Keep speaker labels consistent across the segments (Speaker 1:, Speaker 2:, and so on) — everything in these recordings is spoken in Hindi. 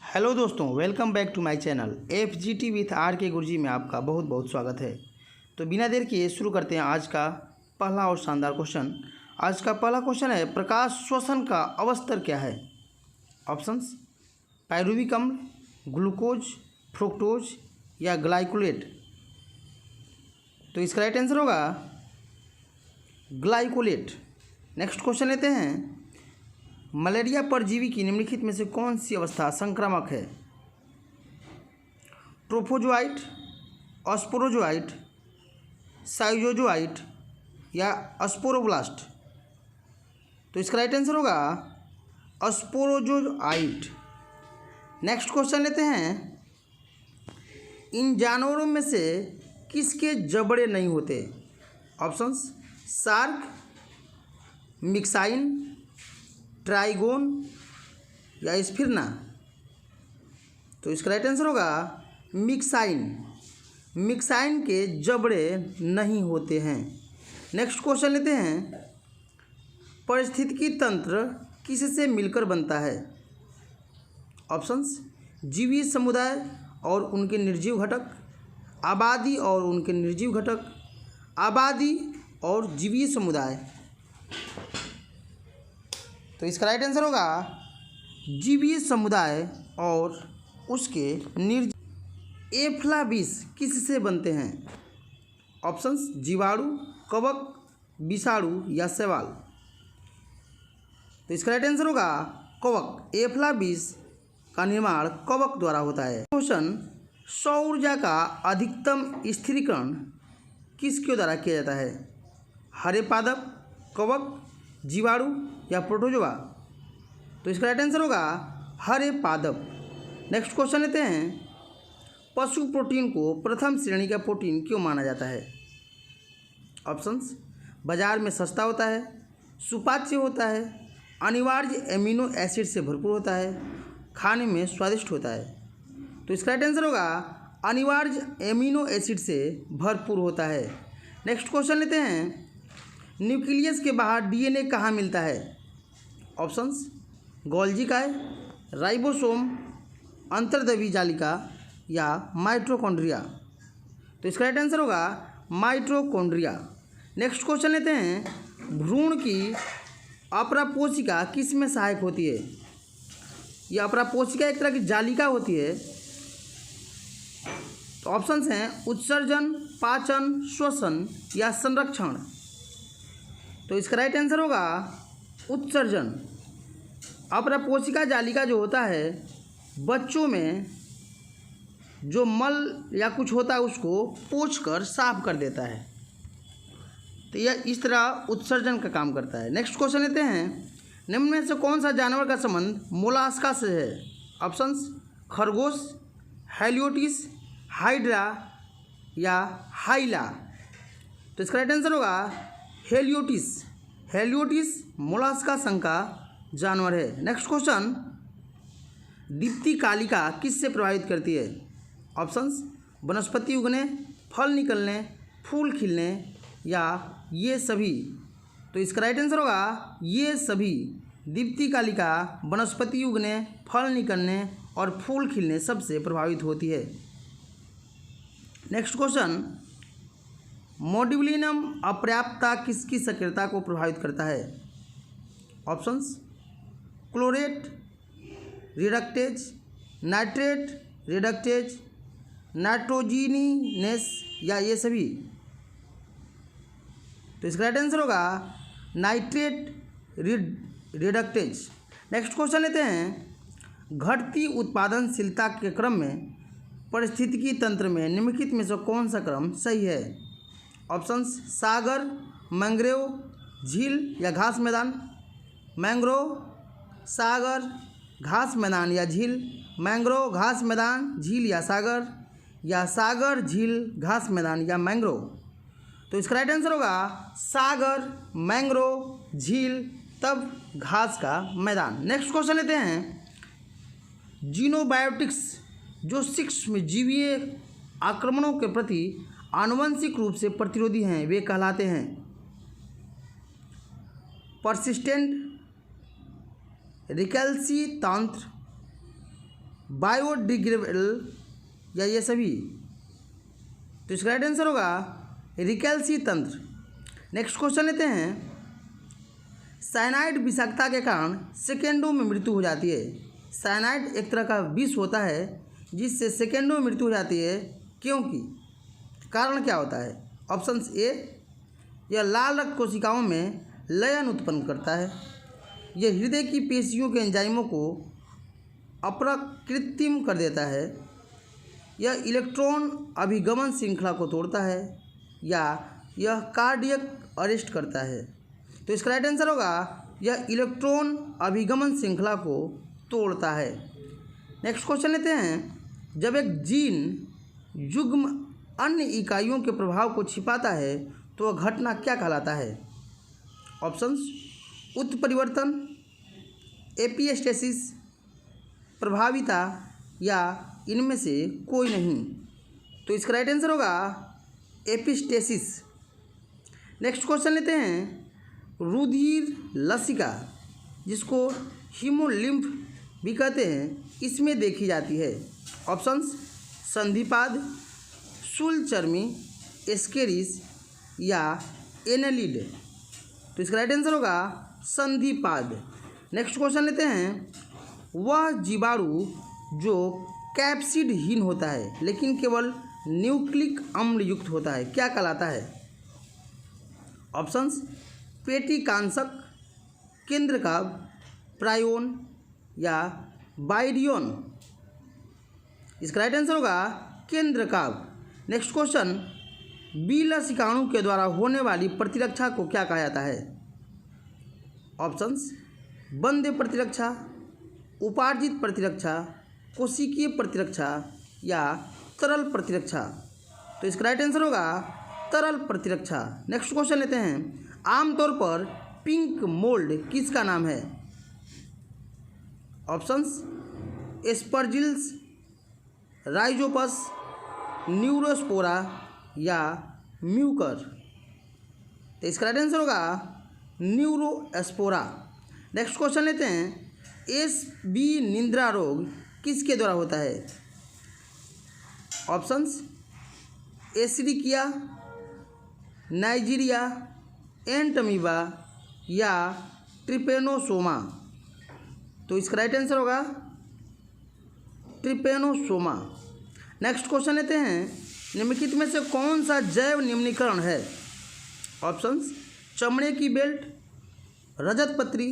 Speaker 1: हेलो दोस्तों, welcome back to my channel FGT with R K Guruji में आपका बहुत बहुत स्वागत है। तो बिना देर किए शुरू करते हैं आज का पहला और शानदार क्वेश्चन। आज का पहला क्वेश्चन है, प्रकाश श्वसन का अवस्थर क्या है? ऑप्शंस: पायरुविक अम्ल, ग्लूकोज, फ्रुक्टोज या ग्लाइकोलेट। तो इसका राइट आंसर होगा ग्लाइकोलेट। नेक्स्ट क्वेश्चन लेते हैं, मलेरिया परजीवी की निम्नलिखित में से कौन सी अवस्था संक्रामक है? ट्रोफोजोआइट, अस्पोरोजोआइट, साइजोजोआइट या अस्पोरोब्लास्ट। तो इसका राइट आंसर होगा अस्पोरोजोआइट। नेक्स्ट क्वेश्चन लेते हैं, इन जानवरों में से किसके जबड़े नहीं होते? ऑप्शंस: शार्क, मिक्साइन, ट्राइगोन या स्फिरना। तो इसका राइट आंसर होगा मिक्साइन। मिक्साइन के जबड़े नहीं होते हैं। नेक्स्ट क्वेश्चन लेते हैं, पारिस्थितिकी तंत्र किससे मिलकर बनता है? ऑप्शंस: जीवीय समुदाय और उनके निर्जीव घटक, आबादी और उनके निर्जीव घटक, आबादी और जीवीय समुदाय। तो इसका राइट आंसर होगा जीवीय समुदाय और उसके निर्जीव। एफ्लाबिस किससे बनते हैं? ऑप्शंस: जीवाणु, कवक, विषाणु या शैवाल। तो इसका राइट आंसर होगा कवक। एफ्लाबिस का निर्माण कवक द्वारा होता है। क्वेश्चन, सौर ऊर्जा का अधिकतम स्थिरीकरण किसके द्वारा किया जाता है? हरे पादप, कवक, जीवाणु या प्रोटोजोआ। तो इसका राइट आंसर होगा हरे पादप। नेक्स्ट क्वेश्चन लेते हैं, पशु प्रोटीन को प्रथम श्रेणी का प्रोटीन क्यों माना जाता है? ऑप्शंस: बाजार में सस्ता होता है, सुपाच्य होता है, अनिवार्य एमिनो एसिड से भरपूर होता है, खाने में स्वादिष्ट होता है। तो इसका राइट आंसर होगा अनिवार्य एमिनो एसिड से भरपूर होता है। नेक्स्ट क्वेश्चन लेते हैं, न्यूक्लियस के बाहर डीएनए कहाँ मिलता है? ऑप्शंस: गोल्जी काय, राइबोसोम, अंतर्द्रव्यी जालिका या माइटोकॉन्ड्रिया। तो इसका राइट आंसर होगा माइटोकॉन्ड्रिया। नेक्स्ट क्वेश्चन लेते हैं, भ्रूण की अपरापोषिका किस में सहायक होती है? यह अपरापोषिका एक तरह की जालिका होती है। तो ऑप्शंस हैं उत्सर्जन, पाचन, श्वसन या संरक्षण। तो इसका राइट आंसर होगा उत्सर्जन। अपरापोषिका जालिका जो होता है, बच्चों में जो मल या कुछ होता है उसको पोंछकर साफ कर देता है। तो यह इस तरह उत्सर्जन का काम करता है। नेक्स्ट क्वेश्चन लेते हैं, निम्न में से कौन सा जानवर का संबंध मोलास्का से है? ऑप्शंस: खरगोश, हेलियोटिस, हाइड्रा या हाइला। तो इसका राइट आंसर होगा हेलियोटिस। हेलियोटिस मोलास्का संघ का जानवर है। नेक्स्ट क्वेश्चन, दीप्तिकालिका किससे प्रभावित करती है? ऑप्शंस: वनस्पति उगने, फल निकलने, फूल खिलने या ये सभी। तो इसका राइट आंसर होगा ये सभी। दीप्तिकालिका वनस्पति उगने, फल निकलने और फूल खिलने सबसे प्रभावित होती है। नेक्स्ट क्वेश्चन, मोडिब्लिनम अपर्याप्तता किसकी सक्रियता को प्रभावित करता है? Options: chlorate reductase, nitrate reductase, nitrogenase या ये सभी। तो इसका राइट आंसर होगा नाइट्रेट रिडक्टेज। नेक्स्ट क्वेश्चन लेते हैं, घटती उत्पादनशीलता के क्रम में पारिस्थितिकी तंत्र में निम्नलिखित में से कौन सा क्रम सही है? ऑप्शंस: सागर, मैंग्रोव, झील या घास मैदान। मैंग्रोव, सागर, घास मैदान या झील। मैंग्रोव, घास मैदान, झील या सागर, झील, घास मैदान या मैंग्रोव। तो इसका राइट आंसर होगा सागर, मैंग्रोव, झील, तब घास का मैदान। नेक्स्ट क्वेश्चन लेते हैं, जीनोबायोटिक्स जो सूक्ष्मजीवीय आक्रमणों के प्रति आनुवंशिक रूप से प्रतिरोधी हैं वे कहलाते हैं? परसिस्टेंट, रिकल्सितांत्र, बायोडिग्रेडेबल या ये सभी? तो इसका राइट आंसर होगा रिकेल्सी तंत्र। नेक्स्ट क्वेश्चन लेते हैं, साइनाइड विषाक्तता के कारण सेकेंडों में मृत्यु हो जाती है। साइनाइड एक तरह का विष होता है जिससे सेकेंडों में मृत्यु हो जाती है, क्योंकि कारण क्या होता है? ऑप्शंस ए, यह लाल रक्त कोशिकाओं में लयन उत्पन्न करता है, यह हृदय की पेशियों के एंजाइमों को अप्रकृत्रिम कर देता है, यह इलेक्ट्रॉन अभिगमन श्रृंखला को तोड़ता है, या यह कार्डियक अरेस्ट करता है। तो इसका राइट आंसर होगा यह इलेक्ट्रॉन अभिगमन श्रृंखला को तोड़ता है। नेक्स्ट क्वेश्चन लेते हैं, जब एक जीन युग्म अन्य इकाइयों के प्रभाव को छिपाता है तो वह घटना क्या कहलाता है? ऑप्शंस उत्परिवर्तन, एपिस्टेसिस, प्रभाविता, या इनमें से कोई नहीं। तो इसका राइट आंसर होगा एपिस्टेसिस। नेक्स्ट क्वेश्चन लेते हैं, रुधिर लसिका जिसको हीमोलिम्फ भी कहते हैं, इसमें देखी जाती है। ऑप्शंस संधिपाद, शूलचर्मी, एस्केरिस, या एनेलिड। तो इसका राइट आंसर होगा संधिपाद। नेक्स्ट क्वेश्चन लेते हैं, वह जीवाणु जो कैप्सिडहीन होता है लेकिन केवल न्यूक्लिक अम्ल युक्त होता है, क्या कहलाता है? ऑप्शंस पेटिकांसक, केंद्रकाव, प्रायोन, या बाइडियोन। इसका राइट आंसर होगा केंद्रकाव। नेक्स्ट क्वेश्चन, बी लसिकाणु के द्वारा होने वाली प्रतिरक्षा को क्या कहा जाता है? ऑप्शंस बंध्य प्रतिरक्षा, उपार्जित प्रतिरक्षा, कोशिकीय प्रतिरक्षा, या तरल प्रतिरक्षा। तो इसका राइट आंसर होगा तरल प्रतिरक्षा। नेक्स्ट क्वेश्चन लेते हैं, आमतौर पर पिंक मोल्ड किसका नाम है? ऑप्शंस एस्परजिल्स, राइजोपस, न्यूरोस्पोरा, या म्यूकर। तो इसका राइट आंसर होगा न्यूरोस्पोरा। नेक्स्ट क्वेश्चन लेते हैं, एसबी निंद्रा रोग किसके द्वारा होता है? ऑप्शंस एसिडिकिया, नाइजीरिया, एंटमीबा, या ट्रिपेनोसोमा। तो इसका राइट आंसर होगा ट्रिपेनोसोमा। नेक्स्ट क्वेश्चन लेते हैं, निम्नलिखित में से कौन सा जैव निम्नीकरण है? ऑप्शंस चमड़े की बेल्ट, रजत पत्री,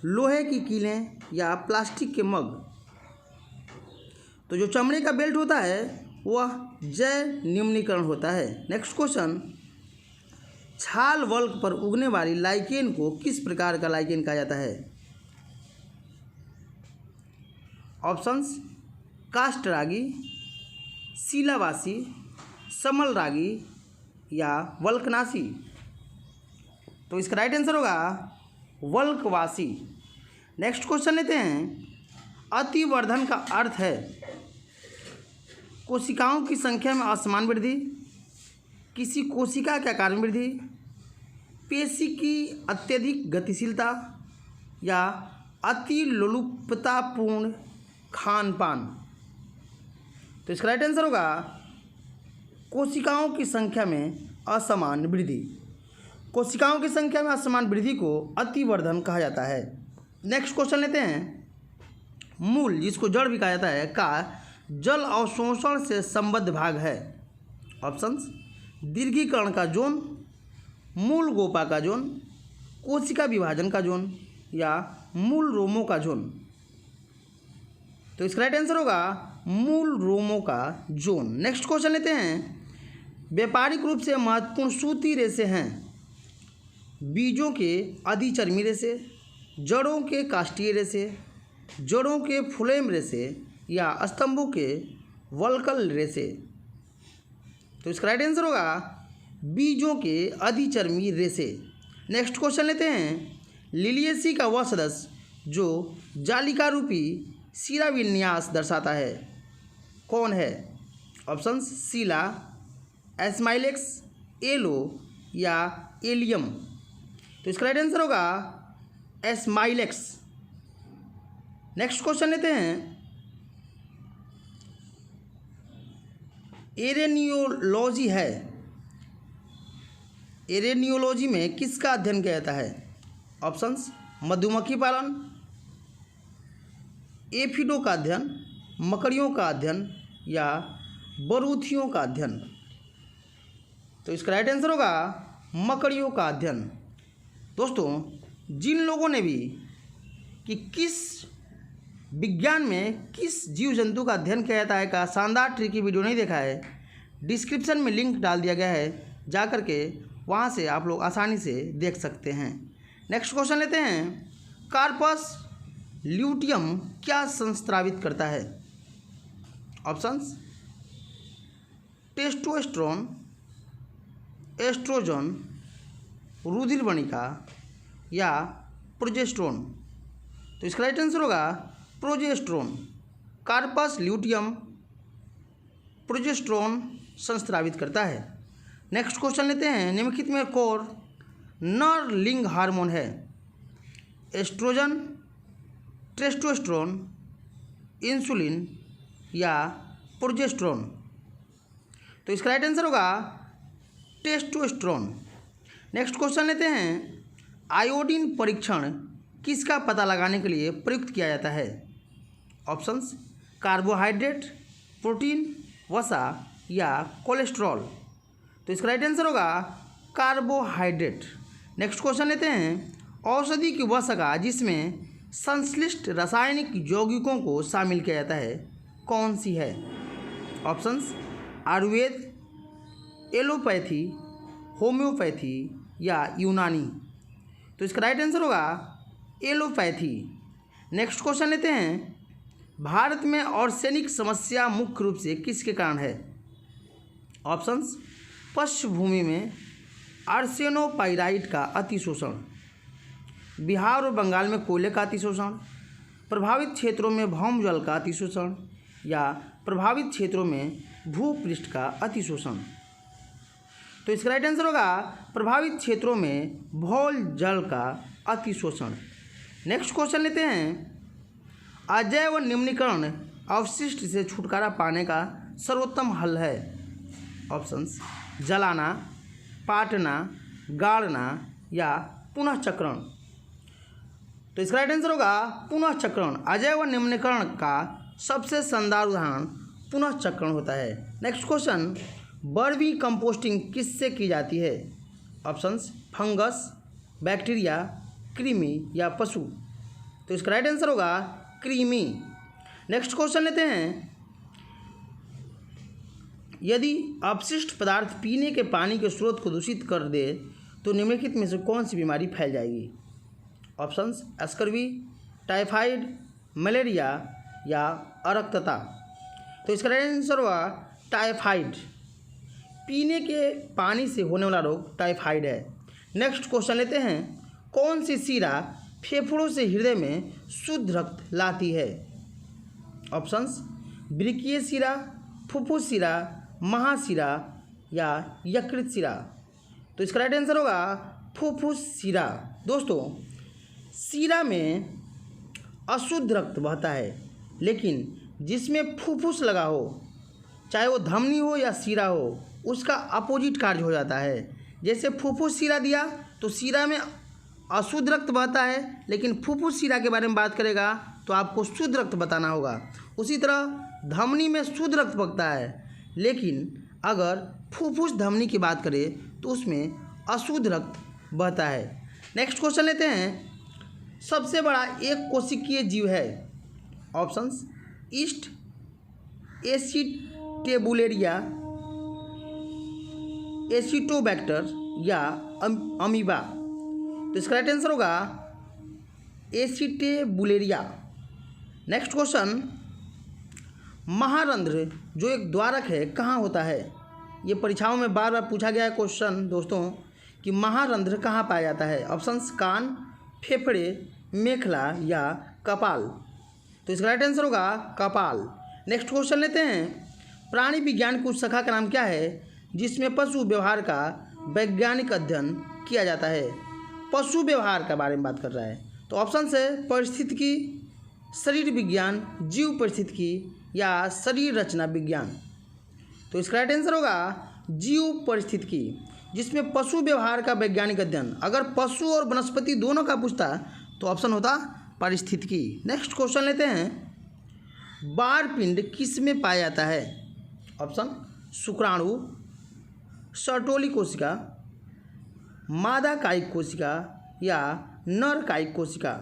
Speaker 1: लोहे की कीलें, या प्लास्टिक के मग। तो जो चमड़े का बेल्ट होता है वह जैव निम्नीकरण होता है। नेक्स्ट क्वेश्चन, छाल वल्क पर उगने वाली लाइकेन को किस प्रकार का लाइकेन कहा जाता है? ऑप्शंस काष्ठरागी, शिलावासी, समल रागी, या वल्कनासी। तो इसका राइट आंसर होगा वल्कवासी। नेक्स्ट क्वेश्चन लेते हैं, अतिवर्धन का अर्थ है कोशिकाओं की संख्या में असमान वृद्धि, किसी कोशिका के आकार में वृद्धि, पेशी की अत्यधिक गतिशीलता, या अति लोलुपतापूर्ण खान पान। तो इसका राइट आंसर होगा कोशिकाओं की संख्या में असमान वृद्धि। कोशिकाओं की संख्या में असमान वृद्धि को अतिवर्धन कहा जाता है। नेक्स्ट क्वेश्चन लेते हैं, मूल जिसको जड़ भी कहा जाता है का जल अवशोषण से संबद्ध भाग है। ऑप्शंस दीर्घीकरण का जोन, मूल गोपा का जोन, कोशिका विभाजन का जोन, या मूल रोमों का जोन। तो इसका राइट आंसर होगा मूल रोमों का जोन। नेक्स्ट क्वेश्चन लेते हैं, व्यापारिक रूप से महत्वपूर्ण सूती रेशे हैं बीजों के अधिचर्मी रेशे, जड़ों के काष्ठीय रेशे, जड़ों के फ्लोएम रेशे, या स्तंभों के वल्कल रेशे। तो इसका राइट आंसर होगा बीजों के अधिचर्मी रेशे। नेक्स्ट क्वेश्चन लेते हैं, लिलियेसी का वह सदस्य जो जालिका रूपी शिरा विन्यास दर्शाता है कौन है? ऑप्शंस शीला, एस्माइलेक्स, एलो, या एलियम। तो इसका राइट आंसर होगा एस्माइलेक्स। नेक्स्ट क्वेश्चन लेते हैं, एरेनियोलॉजी है, एरेनियोलॉजी में किसका अध्ययन किया जाता है? ऑप्शंस, मधुमक्खी पालन, एफिडों का अध्ययन, मकड़ियों का अध्ययन या बरूथियों का अध्ययन। तो इसका राइट आंसर होगा मकड़ियों का अध्ययन। दोस्तों, जिन लोगों ने भी कि किस विज्ञान में किस जीव जंतु का अध्ययन किया जाता है का शानदार ट्रिकी वीडियो नहीं देखा है, डिस्क्रिप्शन में लिंक डाल दिया गया है, जा कर के वहाँ से आप लोग आसानी से देख सकते हैं। नेक्स्ट क्वेश्चन लेते हैं, कार्पस ल्यूटियम क्या संस्रावित करता है? ऑप्शंस, टेस्टोस्टेरोन, एस्ट्रोजन, रुधिर बणिका या प्रोजेस्टेरोन। तो इसका राइट आंसर होगा प्रोजेस्टेरोन। कार्पस ल्यूटियम प्रोजेस्टेरोन संस्रावित करता है। नेक्स्ट क्वेश्चन लेते हैं, निम्नलिखित में कौन नर लिंग हार्मोन है? एस्ट्रोजन, टेस्टोस्टेरोन, इंसुलिन या प्रोजेस्टेरोन। तो इसका राइट आंसर होगा टेस्टोस्टेरोन। नेक्स्ट क्वेश्चन लेते हैं, आयोडीन परीक्षण किसका पता लगाने के लिए प्रयुक्त किया जाता है? ऑप्शंस, कार्बोहाइड्रेट, प्रोटीन, वसा या कोलेस्ट्रॉल। तो इसका राइट आंसर होगा कार्बोहाइड्रेट। नेक्स्ट क्वेश्चन लेते हैं, औषधि की वह शाखा जिसमें संश्लिष्ट रासायनिक यौगिकों को शामिल किया जाता है कौन सी है? ऑप्शंस, आयुर्वेद, एलोपैथी, होम्योपैथी या यूनानी। तो इसका राइट आंसर होगा एलोपैथी। नेक्स्ट क्वेश्चन लेते हैं, भारत में आर्सेनिक समस्या मुख्य रूप से किसके कारण है? ऑप्शंस, पश्चिमी में आर्सेनोपाइराइट का अतिशोषण, बिहार और बंगाल में कोयले का अतिशोषण, प्रभावित क्षेत्रों में भौम जल का अतिशोषण या प्रभावित क्षेत्रों में भूपृष्ठ का अतिशोषण। तो इसका राइट आंसर होगा प्रभावित क्षेत्रों में भौम जल का अतिशोषण। नेक्स्ट क्वेश्चन लेते हैं, अजैव निम्नीकरण अवशिष्ट से छुटकारा पाने का सर्वोत्तम हल है? ऑप्शंस, जलाना, पाटना, गाड़ना या पुनः चक्रण। तो इसका राइट आंसर होगा पुनः चक्रण। अजैव निम्नीकरण का सबसे शानदार उदाहरण पुनः चक्रण होता है। नेक्स्ट क्वेश्चन, वर्मी कंपोस्टिंग किससे की जाती है? ऑप्शंस, फंगस, बैक्टीरिया, कृमि या पशु। तो इसका राइट आंसर होगा कृमि। नेक्स्ट क्वेश्चन लेते हैं, यदि अपशिष्ट पदार्थ पीने के पानी के स्रोत को दूषित कर दे तो निम्नलिखित में से कौन सी बीमारी फैल जाएगी? ऑप्शंस, स्कर्वी, टाइफाइड, मलेरिया या अरक्तता। तो इसका राइट आंसर होगा टाइफाइड। पीने के पानी से होने वाला रोग टाइफाइड है। नेक्स्ट क्वेश्चन लेते हैं, कौन सी शिरा फेफड़ों से हृदय में शुद्ध रक्त लाती है? ऑप्शंस, वृक्कीय शिरा, फुफ्फुस शिरा, महाशिरा या यकृत शिरा। तो इसका राइट आंसर होगा फुफ्फुस शिरा। दोस्तों, शिरा में अशुद्ध रक्त बहता है, लेकिन जिसमें फुफ्फुस लगा हो, चाहे वो धमनी हो या शिरा हो, उसका अपोजिट कार्य हो जाता है। जैसे फुफ्फुस शिरा दिया तो शिरा में अशुद्ध रक्त बहता है, लेकिन फुफ्फुस शिरा के बारे में बात करेगा तो आपको शुद्ध रक्त बताना होगा। उसी तरह धमनी में शुद्ध रक्त बहता है, लेकिन अगर फुफ्फुस धमनी की बात करें तो उसमें अशुद्ध रक्त बहता है। नेक्स्ट क्वेश्चन लेते हैं, सबसे बड़ा एक कोशिकीय जीव है? ऑप्शंस, ईस्ट एसिटेबुलेरिया, एसिटोबैक्टर या अमीबा। तो इसका राइट आंसर होगा एसिटेबुलेरिया। नेक्स्ट क्वेश्चन, महारंध्र जो एक द्वारक है कहाँ होता है? ये परीक्षाओं में बार बार पूछा गया है क्वेश्चन दोस्तों कि महारंध्र कहाँ पाया जाता है? ऑप्शंस, कान, फेफड़े, मेखला या कपाल। तो इसका राइट आंसर होगा कपाल। नेक्स्ट क्वेश्चन लेते हैं, प्राणी विज्ञान की उस शाखा का नाम क्या है जिसमें पशु व्यवहार का वैज्ञानिक अध्ययन किया जाता है? पशु व्यवहार के बारे में बात कर रहा है। तो ऑप्शन है पारिस्थितिकी, शरीर विज्ञान, जीव परिस्थितिकी या शरीर रचना विज्ञान। तो इसका राइट आंसर होगा जीव परिस्थितिकी, जिसमें पशु व्यवहार का वैज्ञानिक अध्ययन। अगर पशु और वनस्पति दोनों का पूछता तो ऑप्शन होता पारिस्थितिकी। नेक्स्ट क्वेश्चन लेते हैं, बारपिंड किस में पाया जाता है? ऑप्शन शुक्राणु, सर्टोली कोशिका, मादा कायिक कोशिका या नर कायिक कोशिका।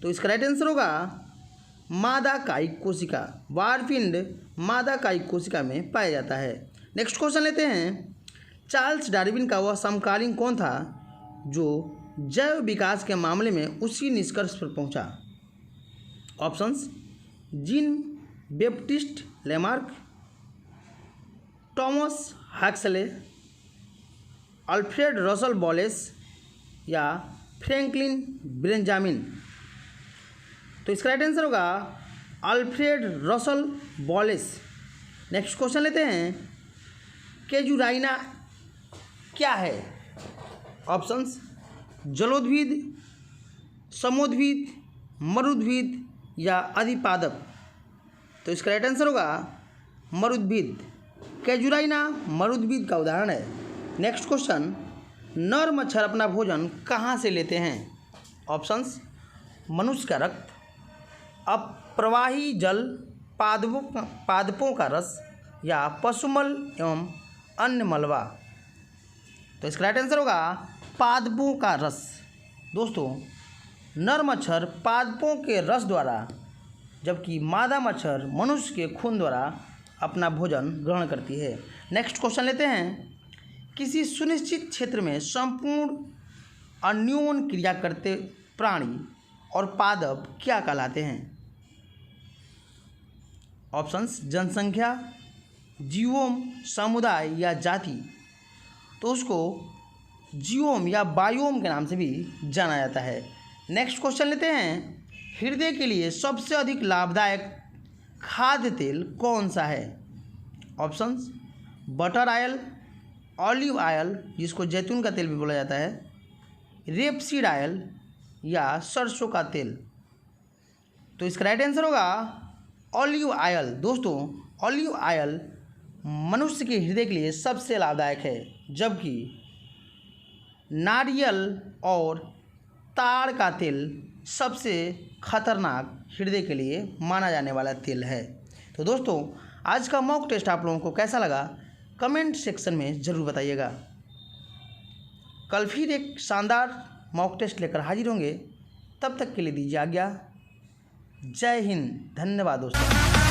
Speaker 1: तो इसका राइट आंसर होगा मादा कायिक कोशिका। बारपिंड मादा कायिक कोशिका में पाया जाता है। नेक्स्ट क्वेश्चन लेते हैं, चार्ल्स डार्विन का वह समकालीन कौन था जो जैव विकास के मामले में उसी निष्कर्ष पर पहुंचा? Options Jean Baptiste Lamarck, Thomas Huxley, Alfred Russell Wallace या फ्रैंकलिन बेंजामिन। तो इसका राइट आंसर होगा Alfred Russell Wallace. Next question लेते हैं, केजुराइना क्या है? ऑप्शंस जलोद्भिद, समोद्भिद, मरुद्भिद या अधिपादप। तो इसका राइट आंसर होगा मरुद्भिद। केजुराइना मरुद्भिद का उदाहरण है। नेक्स्ट क्वेश्चन, नर मच्छर अपना भोजन कहाँ से लेते हैं? ऑप्शंस मनुष्य का रक्त, अप्रवाही जल, पादपों का रस या पशुमल एवं अन्य मलबा। तो इसका राइट आंसर होगा पादपों का रस। दोस्तों, नर मच्छर पादपों के रस द्वारा, जबकि मादा मच्छर मनुष्य के खून द्वारा अपना भोजन ग्रहण करती है। नेक्स्ट क्वेश्चन लेते हैं, किसी सुनिश्चित क्षेत्र में संपूर्ण अन्योन क्रिया करते प्राणी और पादप क्या कहलाते हैं? ऑप्शंस जनसंख्या, जीवोम, समुदाय या जाति। तो उसको जीवोम या बायोम के नाम से भी जाना जाता है। नेक्स्ट क्वेश्चन लेते हैं, हृदय के लिए सबसे अधिक लाभदायक खाद्य तेल कौन सा है? Options butter oil, olive oil जिसको जैतून का तेल भी बोला जाता है, रेपसीड ऑयल या सरसों का तेल। तो इसका राइट आंसर होगा ऑलिव ऑयल। दोस्तों, ऑलिव ऑयल मनुष्य के हृदय के लिए सबसे लाभदायक है, जबकि नारियल और ताड़ का तेल सबसे खतरनाक हृदय के लिए माना जाने वाला तेल है। तो दोस्तों, आज का मॉक टेस्ट आप लोगों को कैसा लगा कमेंट सेक्शन में ज़रूर बताइएगा। कल फिर एक शानदार मॉक टेस्ट लेकर हाजिर होंगे। तब तक के लिए दीजिए आज्ञा। जय हिंद, धन्यवाद दोस्तों।